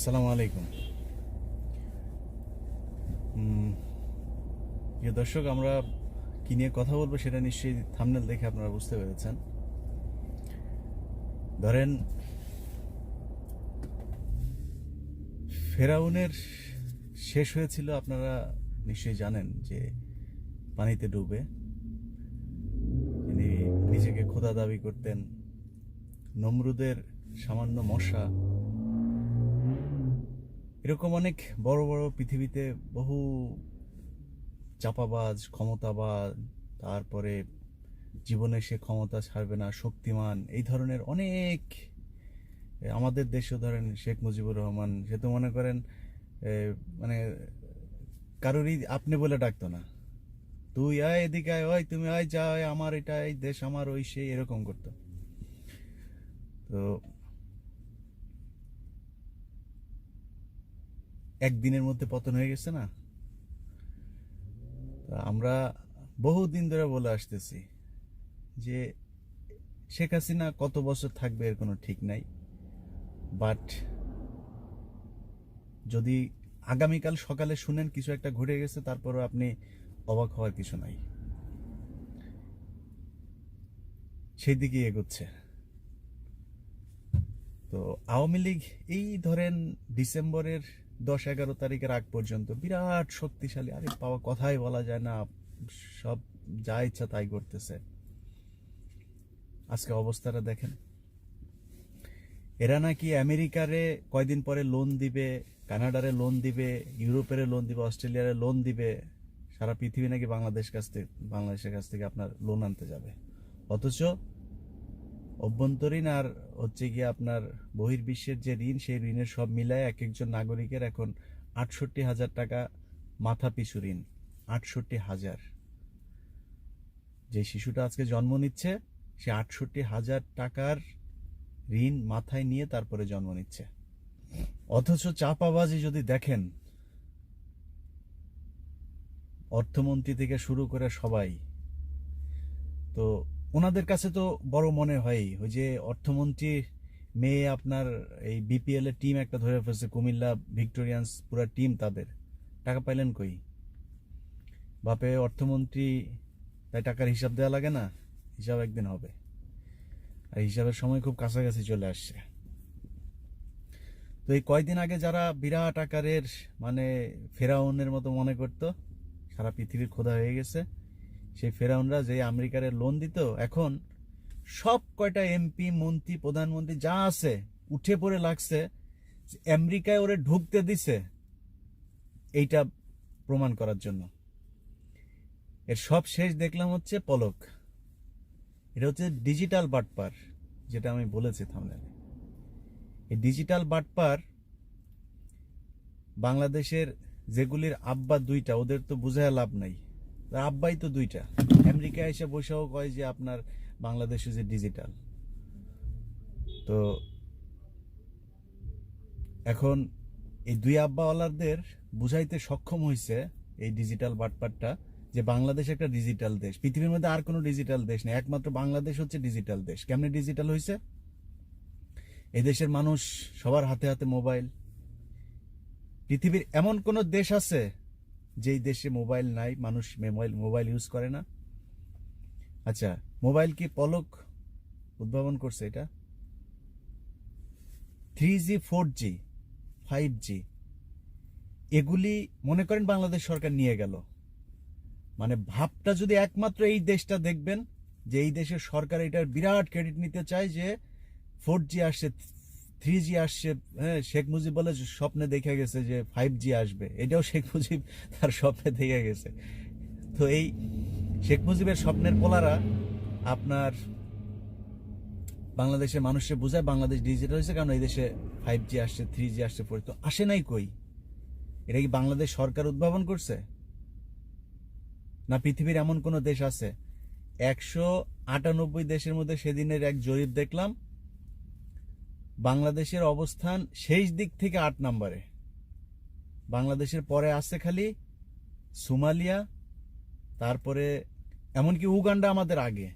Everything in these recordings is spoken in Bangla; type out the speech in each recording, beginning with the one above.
আসসালামু আলাইকুম। প্রিয় দর্শক, আমরা কি নিয়ে কথা বলবো সেটা নিশ্চয়ই থাম্বনেল দেখে আপনারা বুঝতে পেরেছেন। ধরেন, ফেরাউনের শেষ হয়েছিল আপনারা নিশ্চয়ই জানেন যে পানিতে ডুবে। তিনি নিজেকে খোদা দাবি করতেন। নমরুদের সামান্য মশা, এরকম অনেক বড় বড় পৃথিবীতে বহু চাপাবাজ, ক্ষমতাবাজ, তারপরে জীবনে সে ক্ষমতা ছাড়বে না, শক্তিমান, এই ধরনের অনেক। আমাদের দেশে ধরেন শেখ মুজিবুর রহমান, সে তো মনে করেন মানে কারোরই আপনি বলে ডাকতো না। তুই আয় এদিকে আয়, ওই তুমি আয়, যা আমার এটা, এই দেশ আমার, ওই সেই, এরকম করতো। তো একদিনের মধ্যে পতন হয়ে গেছে না। আমরা বহুদিন ধরে বলে আসতেছি যে শেখ হাসিনা কত বছর থাকবে এর কোনো ঠিক নাই। বাট যদি আগামীকাল সকালে শুনেন কিছু একটা ঘটে গেছে, তারপরও আপনি অবাক হওয়ার কিছু নাই, সেই দিকে এগোচ্ছে। তো আওয়ামী লীগ এই ধরেন ডিসেম্বরের 10-11 তারিখের আগ পর্যন্ত বিরাট শক্তিশালী, আরে পাওয়া কথাই বলা যায় না, সব যা ইচ্ছা তাই করতেছে। আজকে অবস্থাটা দেখেন। এরা নাকি আমেরিকারে কয়দিন পরে লোন দিবে, কানাডারে লোন দিবে, ইউরোপের লোন দিবে, অস্ট্রেলিয়ারে লোন দিবে। সারা পৃথিবী নাকি বাংলাদেশের কাছ থেকে আপনার লোন আনতে যাবে। অথচ অভ্যন্তরীণ আর হচ্ছে গিয়ে আপনার বহির্বিশ্বের যে ঋণ, সেই ঋণের সব মিলায় এক একজন নাগরিকের এখন 68,000 টাকা মাথা পিছু ঋণ। 68,000। যে শিশুটা আজকে জন্ম নিচ্ছে, সে 68,000 টাকার ঋণ মাথায় নিয়ে তারপরে জন্ম নিচ্ছে। অথচ চাপাবাজি যদি দেখেন, অর্থমন্ত্রী থেকে শুরু করে সবাই, তো ওনাদের কাছে তো বড় মনে হয়। ওই যে অর্থমন্ত্রী মেয়ে আপনার এই বিপিএল এর টিম একটা ধরে ফেলছে, কুমিল্লা ভিক্টোরিয়ান্স, পুরা টিম, তাদের টাকা পাইলেন কই? বাপে অর্থমন্ত্রী, তাই টাকার হিসাব দেওয়া লাগে না? হিসাব একদিন হবে, আর হিসাবের সময় খুব কাছাকাছি চলে আসছে। তো এই কয়দিন আগে যারা বিরাট আকারের মানে ফেরাউনের মতো মনে করতো সারা পৃথিবীর খোদা হয়ে গেছে, সেই ফেরাউনরা যে আমেরিকার লোন দিত, এখন সব কয়টা এমপি, মন্ত্রী, প্রধানমন্ত্রী যা আছে উঠে পড়ে লাগছে আমেরিকায় ওরে ঢুকতে দিছে এইটা প্রমাণ করার জন্য। এর সব শেষ দেখলাম হচ্ছে পলক। এটা হচ্ছে ডিজিটাল বাটপার, যেটা আমি বলেছি থাম্বনেলে। এই ডিজিটাল বাটপার বাংলাদেশের যেগুলির আব্বা দুইটা, ওদের তো বুঝায় লাভ নাই, আব্বাই তো দুইটা। আমেরিকা এসে বসেও কয় যে আপনার বাংলাদেশে যে ডিজিটাল। তো এখন এই দুই আব্বাওয়ালাদের বুঝাইতে সক্ষম হয়েছে এই ডিজিটাল বাটপারটা, যে বাংলাদেশ একটা ডিজিটাল দেশ। পৃথিবীর মধ্যে আর কোনো ডিজিটাল দেশ নেই, একমাত্র বাংলাদেশ হচ্ছে ডিজিটাল দেশ। কেমনে ডিজিটাল হয়েছে? এই দেশের মানুষ সবার হাতে হাতে মোবাইল। পৃথিবীর এমন কোন দেশ আছে যেই দেশে মোবাইল নাই, মানুষ মোবাইল ইউজ করে না? আচ্ছা, মোবাইল কি পলক উদ্ভাবন করছে? এটা 3G, 4G, 5G এগুলি মনে করেন বাংলাদেশ সরকার নিয়ে গেল। মানে ভাবটা যদি একমাত্র এই দেশটা দেখবেন, যে এই দেশের সরকার এটার বিরাট ক্রেডিট নিতে চায় যে 4G আসছে, 3G আসছে। হ্যাঁ, শেখ মুজিব বলে স্বপ্নে দেখে গেছে যে 5G আসবে, এটাও শেখ মুজিব তার স্বপ্নে দেখে গেছে। তো এই শেখ মুজিবের স্বপ্নের পোলারা আপনার বাংলাদেশের মানুষকে বোঝায় বাংলাদেশ ডিজিটাল হয়েছে, কারণ এই দেশে 5G আসছে, 3G আসছে। পরে তো আসে নাই কই? এটা কি বাংলাদেশ সরকার উদ্ভাবন করছে? না পৃথিবীর এমন কোন দেশ আছে? 198 দেশের মধ্যে সেদিনের এক জরিপ দেখলাম, বাংলাদেশের অবস্থান শেষ দিক থেকে 8 নম্বরে। বাংলাদেশের পরে আছে খালি সোমালিয়া, তারপরে এমনকি উগান্ডা আমাদের আগে।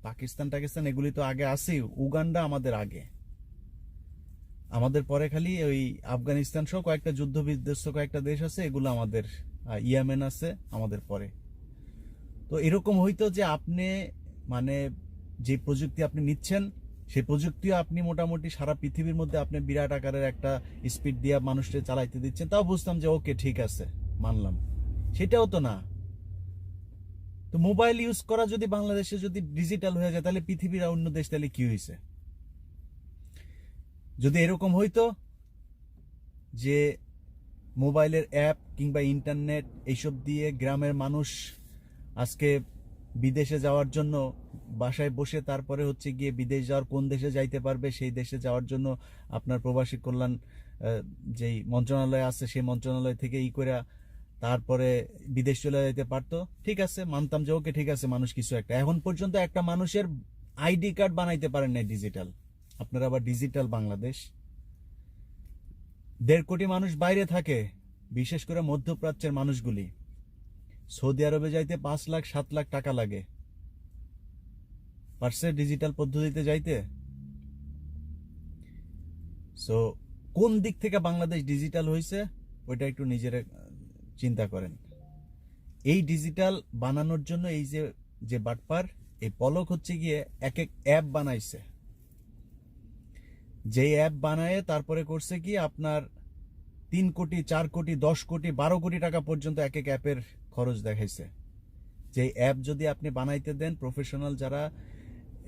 পাকিস্তান টাকিস্তান এগুলি তো আগে আছে, উগান্ডা আমাদের আগে। আমাদের পরে খালি ওই আফগানিস্তান সহ কয়েকটা যুদ্ধ বিধ্বস্ত কয়েকটা দেশ আছে, এগুলো আমাদের, ইয়েমেন আছে আমাদের পরে। তো এরকম হইতো যে আপনি মানে যে প্রযুক্তি আপনি নিচ্ছেন সেই প্রযুক্তিও আপনি মোটামুটি সারা পৃথিবীর মধ্যে আপনি বিরাট আকারের একটা স্পিড দিয়ে মানুষকে চালাইতে দিচ্ছেন, তাও বুঝতাম যে ওকে ঠিক আছে, মানলাম। সেটাও তো না। তো মোবাইল ইউজ করা যদি বাংলাদেশে যদি ডিজিটাল হয়ে যায়, তাহলে পৃথিবীর অন্য দেশ তাহলে কি হয়েছে? যদি এরকম হইতো যে মোবাইলের অ্যাপ কিংবা ইন্টারনেট এইসব দিয়ে গ্রামের মানুষ আজকে বিদেশে যাওয়ার জন্য বাসায় বসে তারপরে হচ্ছে গিয়ে বিদেশ যাওয়ার কোন দেশে যাইতে পারবে সেই দেশে যাওয়ার জন্য আপনার প্রবাসী কল্যাণ যেই মন্ত্রণালয় আছে সেই মন্ত্রণালয় থেকে করে তারপরে বিদেশ চলে যেতে পারতো, ঠিক আছে, মানতাম যে ওকে ঠিক আছে, মানুষ কিছু একটা। এখন পর্যন্ত একটা মানুষের আইডি কার্ড বানাইতে পারেন না ডিজিটাল, আপনারা আবার ডিজিটাল বাংলাদেশ। 1.5 কোটি মানুষ বাইরে থাকে, বিশেষ করে মধ্যপ্রাচ্যের মানুষগুলি। সৌদি আরবে যাইতে 5 লাখ 7 লাখ টাকা লাগে, পারছে ডিজিটাল পদ্ধতিতে যাইতে? সো কোন দিক থেকে বাংলাদেশ ডিজিটাল হয়েছে ওইটা একটু নিজেরা চিন্তা করেন। এই ডিজিটাল বানানোর জন্য এই যে যে বাটপার এই পলক হচ্ছে গিয়ে এক এক অ্যাপ বানাইছে, যে অ্যাপ বানায় তারপরে করছে কি আপনার 3 কোটি 4 কোটি 10 কোটি 12 কোটি টাকা পর্যন্ত এক এক অ্যাপের খরচ দেখাইছে। যে অ্যাপ যদি আপনি বানাইতে দেন, প্রফেশনাল যারা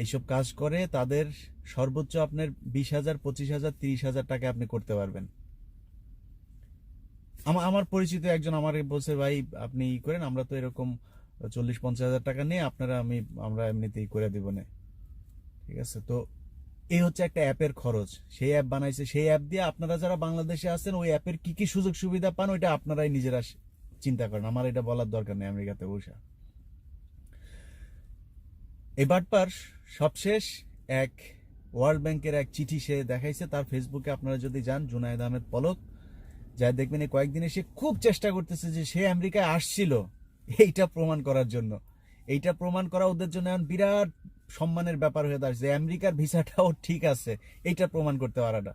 এইসব কাজ করে তাদের সর্বোচ্চ আপনার 20,000 25,000 30,000 টাকা আপনি করতে পারবেন। আমার পরিচিত একজন আমার বলছে, ভাই আপনি ই করেন, আমরা তো এরকম 40-50,000 টাকা নিয়ে আমরা এমনিতেই করে দিব না, ঠিক আছে। তো এই হচ্ছে একটা অ্যাপের খরচ, সেই অ্যাপ বানাইছে, সেই অ্যাপ দিয়ে আপনারা যারা বাংলাদেশে আছেন ওই অ্যাপের কি কি সুযোগ সুবিধা পান ওইটা আপনারাই নিজেরা চিন্তা করেন, আমার এটা বলার দরকার নেই আমেরিকাতে বসে। এবার পার সবশেষ এক ওয়ার্ল্ড ব্যাংকের এক চিঠি সে দেখাইছে তার ফেসবুকে, আপনারা যদি যান জুনায়েদ আহমেদ পলক, যা দেখবেন এই কয়েকদিনে সে খুব চেষ্টা করতেছে যে সে আমেরিকায় আসছিল এইটা প্রমাণ করার জন্য। এইটা প্রমাণ করা ওদের জন্য এখন বিরাট সম্মানের ব্যাপার হয়ে দাঁড়াচ্ছে, আমেরিকার ভিসাটাও ঠিক আছে, এইটা প্রমাণ করতে পারাটা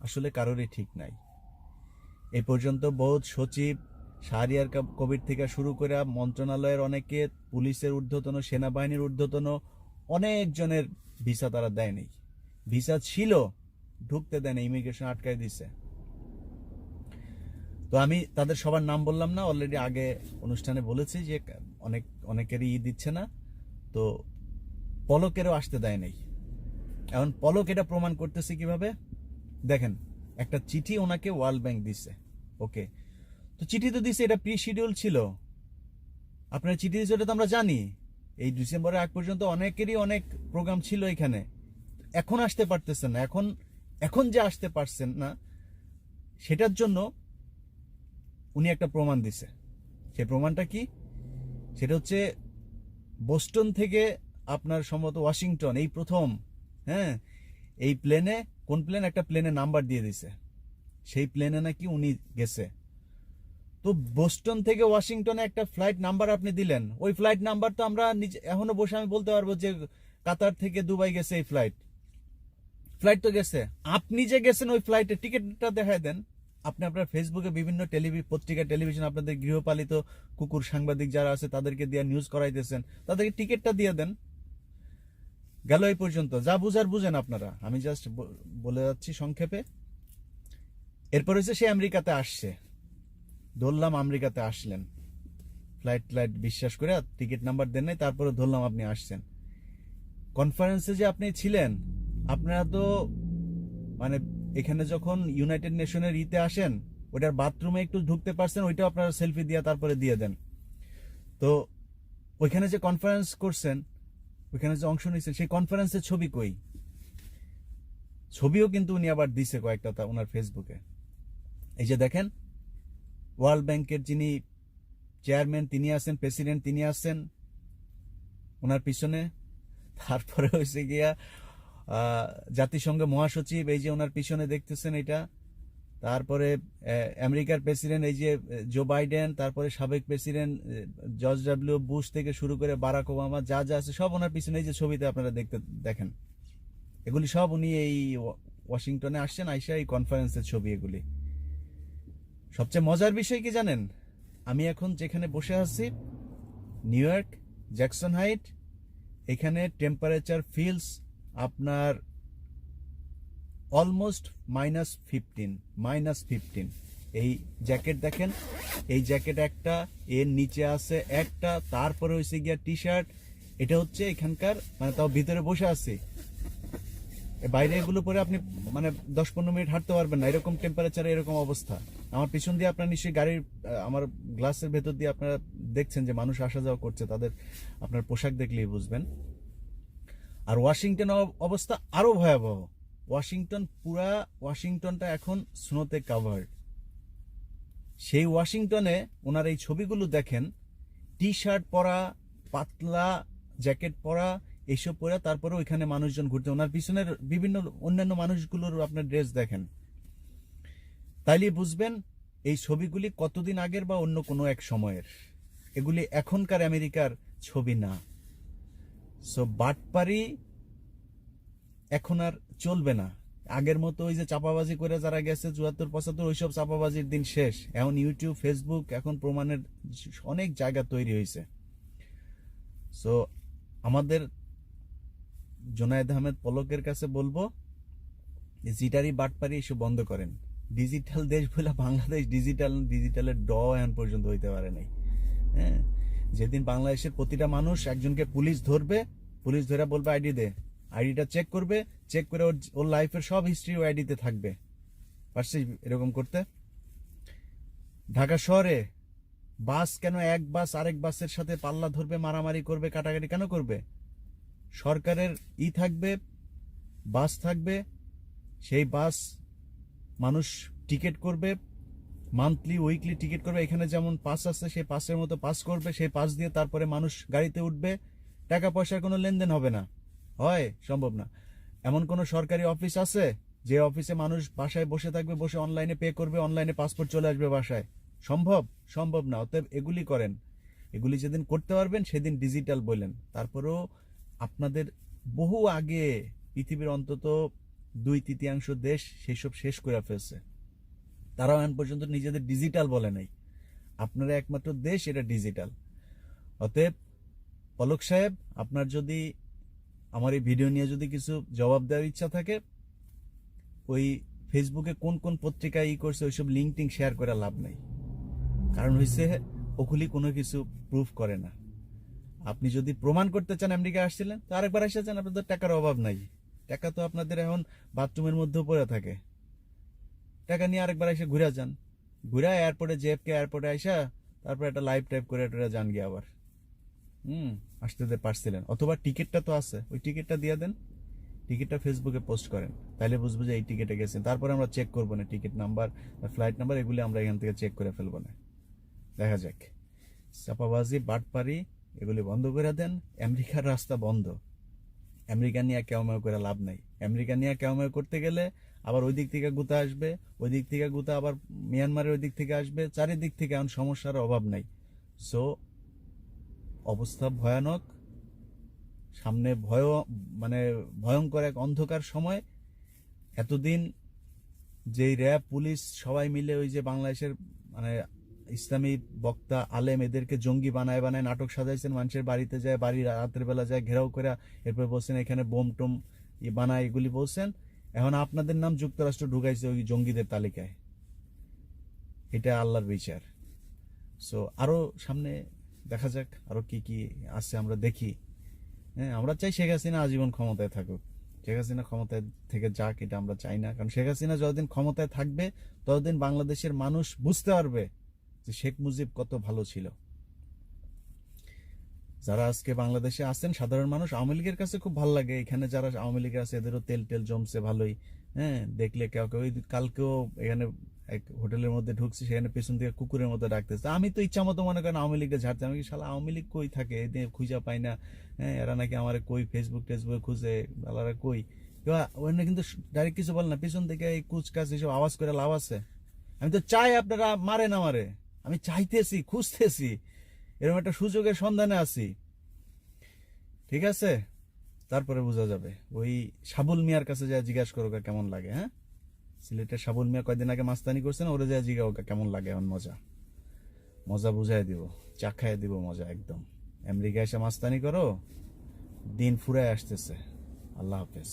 আসলে কারোরই ঠিক নাই। এই পর্যন্ত বহুত সচিব, শাহরিয়ার কবির থেকে শুরু করে মন্ত্রণালয়ের অনেকে, পুলিশের ঊর্ধ্বতন, সেনাবাহিনীর ঊর্ধ্বতন অনেকজনের ভিসা তারা দেয়নি। ভিসা ছিল, ঢুকতে দেয়নি, ইমিগ্রেশন আটকায় দিছে। তো আমি তাদের সবার নাম বললাম না, অলরেডি আগে অনুষ্ঠানে বলেছি যে অনেকেরই দিচ্ছে না, তো পলকেরও আসতে দেয় নাই। এখন পলক এটা প্রমাণ করতেছে কিভাবে দেখেন, একটা চিঠি ওনাকে ওয়ার্ল্ড ব্যাংক দিছে, ওকে, তো চিঠি তো দিছে, এটা প্রি শিডিউল ছিল, আপনার চিঠি দিচ্ছে ওটা তো আমরা জানি। এই ডিসেম্বরের আগ পর্যন্ত অনেকেরই অনেক প্রোগ্রাম ছিল এখানে, এখন আসতে পারতেছেন না। এখন যে আসতে পারছেন না সেটার জন্য উনি একটা প্রমাণ দিছে। সেই প্রমাণটা কি? সেটা হচ্ছে বোস্টন থেকে আপনার সম্ভবত ওয়াশিংটন এই প্রথম, হ্যাঁ, এই প্লেনে, কোন প্লেন, একটা প্লেনে নাম্বার দিয়ে দিছে, সেই প্লেনে নাকি উনি গেছে। তো বোস্টন থেকে ওয়াশিংটনে একটা ফ্লাইট নাম্বার আপনি দিলেন, ওই ফ্লাইট নাম্বার তো আমরা এখনো বসে আমি বলতে পারবো যে কাতার থেকে দুবাই গেছে এই ফ্লাইট তো গেছে। আপনি যে গেছেন ওই ফ্লাইটের টিকিটটা দেখায় দেন। আপনি আপনার ফেসবুকে বিভিন্ন পত্রিকা, টেলিভিশন, আপনাদের গৃহপালিত কুকুর সাংবাদিক যারা আছে তাদেরকে দিয়ে নিউজ করাইতেছেন, তাদেরকে টিকিটটা দিয়ে দেন। গেল এই পর্যন্ত, যা বুঝার বুঝেন আপনারা, আমি জাস্ট বলে যাচ্ছি সংক্ষেপে। এরপর হচ্ছে সে আমেরিকাতে আসছে, ধরলাম আমেরিকাতে আসলেন, ফ্লাইট বিশ্বাস করে টিকিট নাম্বার দেন নাই, তারপরে ধরলাম আপনি আসছেন। কনফারেন্সে যে আপনি ছিলেন, আপনারা তো মানে এখানে যখন ইউনাইটেড নেশনের ইতে আসেন ওটার বাথরুমে একটু ঢুকতে পারছেন, ওইটাও আপনারা সেলফি দিয়ে তারপরে দিয়ে দেন। তো ওইখানে যে কনফারেন্স করছেন, ওইখানে যে অংশ নিয়েছেন, সেই কনফারেন্সের ছবি কই? ছবিও কিন্তু উনি আবার দিছে কয়েকটা ওনার ফেসবুকে। এই যে দেখেন, ওয়ার্ল্ড ব্যাংকের যিনি চেয়ারম্যান তিনি আছেন, প্রেসিডেন্ট তিনি আছেন ওনার পিছনে, তারপরে হয়েছে গিয়া জাতিসংঘ মহাসচিব, এই যে ওনার পিছনে দেখতেছেন এটা, তারপরে আমেরিকার প্রেসিডেন্ট এই যে জো বাইডেন, তারপরে সাবেক প্রেসিডেন্ট জর্জ ডাব্লিউ বুশ থেকে শুরু করে বারাক ওবামা, যা যা আছে সব ওনার পিছনে এই যে ছবিতে আপনারা দেখেন, এগুলি সব উনি এই ওয়াশিংটনে আসছেন, আইসা এই কনফারেন্সের ছবি এগুলি। সবচেয়ে মজার বিষয় কি জানেন, আমি এখন যেখানে বসে আছি নিউ ইয়র্ক জ্যাকসন হাইট, এখানে টেম্পারেচার ফিলস আপনার অলমোস্ট -15। এই জ্যাকেট দেখেন, এই জ্যাকেট একটা, এর নিচে আছে একটা, তারপরে হয়েছে গিয়া টি শার্ট। এটা হচ্ছে এখানকার, মানে তাও ভিতরে বসে আছি, বাইরে এগুলো পরে আপনি মানে 10-15 মিনিট হাঁটতে পারবেন না, এরকম টেম্পারেচারে এরকম অবস্থা। আমার পিছন দিয়ে আপনার নিশ্চয়ই গাড়ির আমার গ্লাসের ভেতর দিয়ে আপনারা দেখছেন যে মানুষ আসা যাওয়া করছে, তাদের আপনার পোশাক দেখলেই বুঝবেন। আর ওয়াশিংটন অবস্থা আরো ভয়াবহ। ওয়াশিংটনটা এখন স্নোতে কাভার্ড। সেই ওয়াশিংটনে ওনার এই ছবিগুলো দেখেন, টি শার্ট পরা, পাতলা জ্যাকেট পরা, এইসব পরে তারপরে ওইখানে মানুষজন ঘুরতে, ওনার পিছনের বিভিন্ন অন্যান্য মানুষগুলোর আপনার ড্রেস দেখেন, তাইলে বুঝবেন এই ছবিগুলি কতদিন আগের বা অন্য কোনো এক সময়ের, এগুলি এখনকার আমেরিকার ছবি না। সো বাটপারি এখন আর চলবে না। আগের মতো ওই যে চাপাবাজি করে যারা গেছে 74-75, ওইসব চাপাবাজির দিন শেষ। এখন ইউটিউব, ফেসবুক এখন প্রমাণের অনেক জায়গা তৈরি হয়েছে। সো আমাদের জোনায়েদ আহমেদ পলকের কাছে বলবো, জিটারি বাটপারি এসব বন্ধ করেন। ডিজিটাল দেশ বলে বাংলাদেশ ডিজিটালের এখন পর্যন্ত হইতে পারে নাই। হ্যাঁ, যেদিন বাংলাদেশের প্রতিটা মানুষ একজনকে পুলিশ ধরবে, পুলিশ ধরে বলবে আইডি দে, আইডিটা চেক করবে, চেক করে ওর লাইফের সব হিস্ট্রি ও আইডিতে থাকবে। পারছিস এরকম করতে? ঢাকা শহরে বাস কেন এক বাস আরেক বাসের সাথে পাল্লা ধরবে, মারামারি করবে, কাটাকাটি কেন করবে? সরকারের থাকবে, বাস থাকবে, সেই বাস মানুষ টিকিট করবে, মান্থলি উইকলি টিকিট করবে। এখানে যেমন পাস আছে, সেই পাসের মতো পাস করবে, সেই পাস দিয়ে তারপরে মানুষ গাড়িতে উঠবে, টাকা পয়সার কোনো লেনদেন হবে না। হয়? সম্ভব না। এমন কোন সরকারি অফিস আছে যে অফিসে মানুষ বাসায় বসে থাকবে, বসে অনলাইনে পে করবে, অনলাইনে পাসপোর্ট চলে আসবে বাসায়? সম্ভব না। অতএব এগুলি করেন, এগুলি যেদিন করতে পারবেন সেদিন ডিজিটাল বললেন। তারপরেও আপনাদের বহু আগে পৃথিবীর অন্তত 2/3 দেশ সেসব শেষ করে ফেলছে, তারাও এখন পর্যন্ত নিজেদের ডিজিটাল বলে নাই। আপনারা একমাত্র দেশ এটা ডিজিটাল। অতএব পলক সাহেব, আপনার যদি আমার এই ভিডিও নিয়ে যদি কিছু জবাব দেওয়ার ইচ্ছা থাকে, ওই ফেসবুকে কোন কোন পত্রিকা করছে ওইসব লিঙ্ক টিঙ্ক শেয়ার করে লাভ নাই। কারণ হয়েছে ওগুলি কোনো কিছু প্রুফ করে না। আপনি যদি প্রমাণ করতে চান আমেরিকা আসছিলেন, তো আরেকবার এসেছেন, আপনাদের টাকার অভাব নাই। টাকা তো আপনাদের এখন বাথরুমের মধ্যেও পড়ে থাকে। টাকা নিয়ে আরেকবার এসে ঘুরে যান, ঘুরে এয়ারপোর্টে জেএফকে এয়ারপোর্টে আইসা তারপর একটা লাইভ টাইপ করে যান গিয়ে আবার। আসতে পারছিলেন, অথবা টিকিটটা তো আছে, ওই টিকিটটা দিয়ে দেন, টিকিটটা ফেসবুকে পোস্ট করেন, তাহলে বুঝবো যে এই টিকিটে গেছেন। তারপরে আমরা চেক করবো না টিকিট নাম্বার, ফ্লাইট নাম্বার, এগুলি আমরা এখান থেকে চেক করে ফেলবো না। দেখা যাক। চাপাবাজি, বাটপারি এগুলি বন্ধ করে দেন। আমেরিকার রাস্তা বন্ধ। আমেরিকা নিয়ে কেউমেউ করে লাভ নাই। আমেরিকা নিয়ে কেউমেউ করতে গেলে আবার ওই দিক থেকে গুতা আসবে, ওই দিক থেকে গুতা আবার মিয়ানমারের ওই দিক থেকে আসবে, চারিদিক থেকে এখন সমস্যার অভাব নাই। সো অবস্থা ভয়ানক, সামনে ভয়ঙ্কর এক অন্ধকার সময়। এতদিন যেই র্যাব, পুলিশ সবাই মিলে ওই যে বাংলাদেশের মানে ইসলামী বক্তা, আলেম, এদেরকে জঙ্গি বানায় নাটক সাজাইছেন, মানুষের বাড়িতে যায়, বাড়ি রাতের বেলা যায় ঘেরাও করে, এরপর বলছেন এখানে বোম টোম বানায়, এগুলি বলছেন। এখন আপনাদের নাম যুক্তরাষ্ট্র ঢুকাইছে ওই জঙ্গিদের তালিকায়। এটা আল্লাহর বিচার। সো আরো সামনে দেখা যাক আরো কি কি আছে, আমরা দেখি। হ্যাঁ, আমরা চাই শেখ হাসিনা আজীবন ক্ষমতায় থাকুক। শেখ হাসিনা ক্ষমতায় থেকে যাক, এটা আমরা চাই না। কারণ শেখ হাসিনা যতদিন ক্ষমতায় থাকবে ততদিন বাংলাদেশের মানুষ বুঝতে পারবে যে শেখ মুজিব কত ভালো ছিল। যারা আজকে বাংলাদেশে আছেন সাধারণ মানুষ, আওয়ামী লীগের কাছে খুব ভালো লাগে। এখানে যারা আওয়ামী লীগের আছে এদেরও তেল জমছে ভালোই। হ্যাঁ, দেখলে কেউ কেউ, কালকেও এখানে এক হোটেলের মধ্যে ঢুকছি, সেখানে পেছন থেকে কুকুরের মতো ডাকতেছে। আমি তো ইচ্ছা মতো মনে করেন আওয়ামী লীগকে ঝাড়তে, আমি কি শালা আওয়ামী লীগ কই থাকে, এদের খুঁজা পাই না। হ্যাঁ, এরা নাকি আমার কই ফেসবুকে খুঁজে, বালারা কই। ওখানে কিন্তু ডাইরেক্ট কিছু বলে না, পিছন থেকে এই কুচকাচ এসব আওয়াজ করে লাভ আছে? আমি তো চাই আপনারা মারেন আমারে, আমি চাইতেছি, খুঁজতেছি, এরকম একটা সুযোগের সন্ধানে আছি। ঠিক আছে, তারপরে বোঝা যাবে। ওই সাবুল মিয়ার কাছে যা জিজ্ঞাসা করো ওকে কেমন লাগে। হ্যাঁ, সিলেটের সাবুল মিয়া কয়দিন আগে মাস্তানি করছে না, ওরে যা জিজ্ঞা ওকে কেমন লাগে এখন মজা মজা বুঝাই দিব, চাখাই দিব মজা একদম। আমেরিকা এসে মাস্তানি করো, দিন ফুরায় আসতেছে। আল্লাহ হাফেজ।